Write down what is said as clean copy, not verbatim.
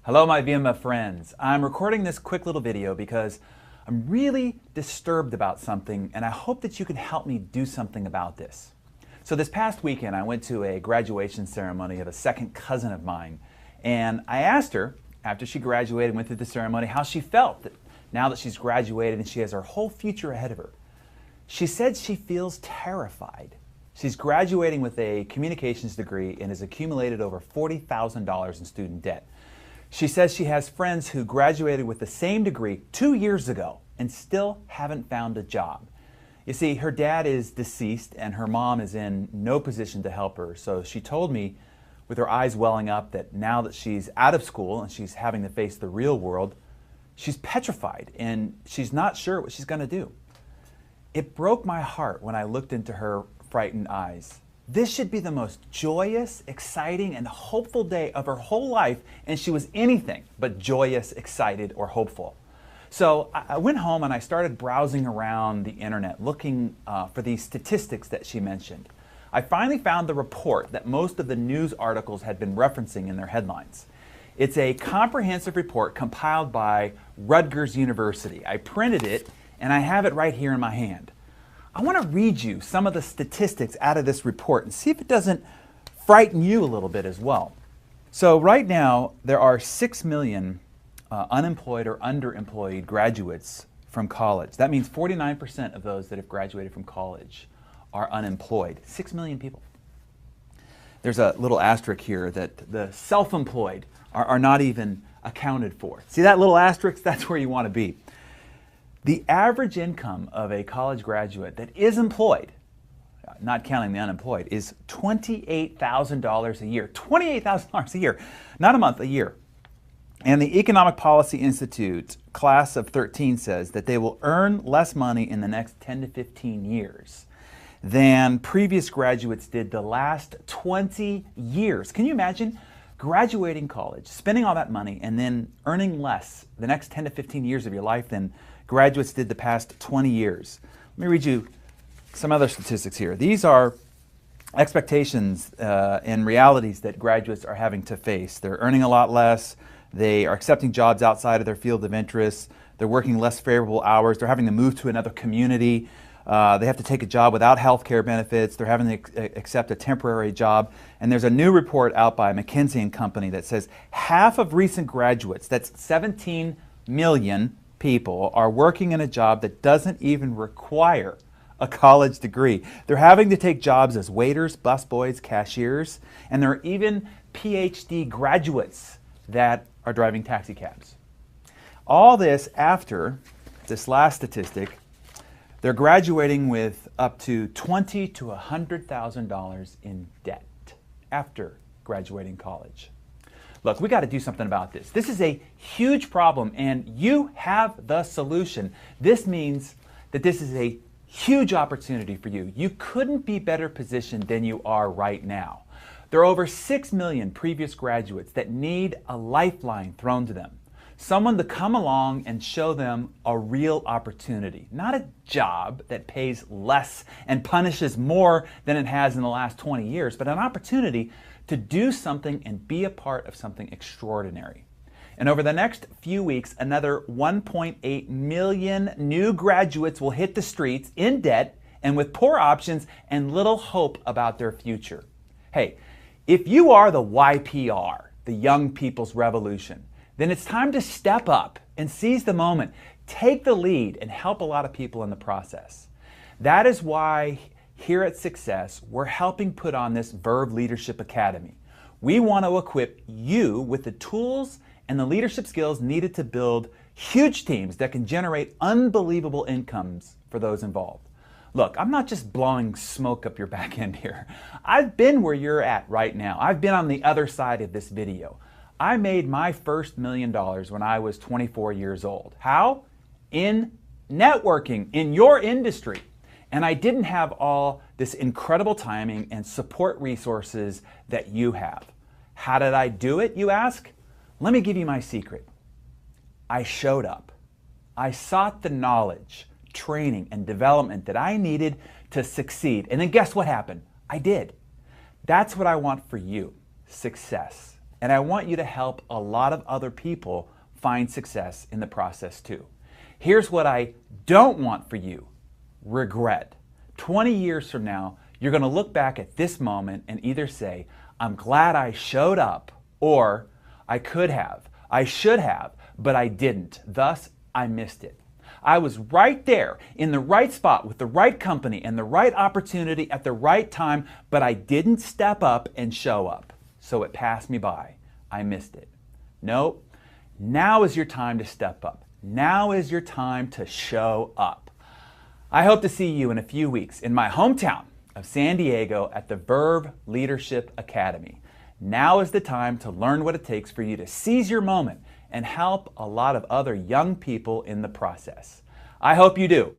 Hello my VMF friends. I'm recording this quick little video because I'm really disturbed about something and I hope that you can help me do something about this. So this past weekend I went to a graduation ceremony of a second cousin of mine, and I asked her after she graduated and went through the ceremony how she felt now that she's graduated and she has her whole future ahead of her. She said she feels terrified. She's graduating with a communications degree and has accumulated over $40,000 in student debt. She says she has friends who graduated with the same degree 2 years ago and still haven't found a job. You see, her dad is deceased and her mom is in no position to help her, so she told me with her eyes welling up that now that she's out of school and she's having to face the real world, she's petrified and she's not sure what she's going to do. It broke my heart when I looked into her frightened eyes. This should be the most joyous, exciting, and hopeful day of her whole life, and she was anything but joyous, excited, or hopeful. So I went home and I started browsing around the internet looking for these statistics that she mentioned. I finally found the report that most of the news articles had been referencing in their headlines. It's a comprehensive report compiled by Rutgers University. I printed it and I have it right here in my hand. I want to read you some of the statistics out of this report and see if it doesn't frighten you a little bit as well. So right now, there are 6 million unemployed or underemployed graduates from college. That means 49% of those that have graduated from college are unemployed. 6 million people. There's a little asterisk here that the self-employed are not even accounted for. See that little asterisk? That's where you want to be. The average income of a college graduate that is employed, not counting the unemployed, is $28,000 a year. $28,000 a year, not a month, a year. And the Economic Policy Institute class of 13 says that they will earn less money in the next 10 to 15 years than previous graduates did the last 20 years. Can you imagine graduating college, spending all that money, and then earning less the next 10 to 15 years of your life than graduates did the past 20 years. Let me read you some other statistics here. These are expectations and realities that graduates are having to face. They're earning a lot less. They are accepting jobs outside of their field of interest. They're working less favorable hours. They're having to move to another community. They have to take a job without health care benefits. They're having to accept a temporary job. And there's a new report out by McKinsey & Company that says half of recent graduates, that's 17 million people, are working in a job that doesn't even require a college degree. They're having to take jobs as waiters, busboys, cashiers, and there are even PhD graduates that are driving taxi cabs. All this after, this last statistic, they're graduating with up to $20,000 to $100,000 in debt after graduating college. Look, we got to do something about this. This is a huge problem and you have the solution. This means that this is a huge opportunity for you. You couldn't be better positioned than you are right now. There are over 6 million previous graduates that need a lifeline thrown to them. Someone to come along and show them a real opportunity. Not a job that pays less and punishes more than it has in the last 20 years, but an opportunity to do something and be a part of something extraordinary. And over the next few weeks, another 1.8 million new graduates will hit the streets in debt and with poor options and little hope about their future. Hey, if you are the YPR, the Young People's Revolution, then it's time to step up and seize the moment, take the lead, and help a lot of people in the process. That is why here at Success, we're helping put on this Verve Leadership Academy. We want to equip you with the tools and the leadership skills needed to build huge teams that can generate unbelievable incomes for those involved. Look, I'm not just blowing smoke up your back end here. I've been where you're at right now. I've been on the other side of this video. I made my first $1 million when I was 24 years old. How? In networking, in your industry. And I didn't have all this incredible timing and support resources that you have. How did I do it, you ask? Let me give you my secret. I showed up. I sought the knowledge, training, and development that I needed to succeed. And then guess what happened? I did. That's what I want for you, success. and I want you to help a lot of other people find success in the process too. Here's what I don't want for you: regret. 20 years from now, you're going to look back at this moment and either say, I'm glad I showed up, or I could have, I should have, but I didn't. Thus, I missed it. I was right there in the right spot with the right company and the right opportunity at the right time, but I didn't step up and show up. So it passed me by. I missed it. Nope. Now is your time to step up. Now is your time to show up. I hope to see you in a few weeks in my hometown of San Diego at the Verve Leadership Academy. Now is the time to learn what it takes for you to seize your moment and help a lot of other young people in the process. I hope you do.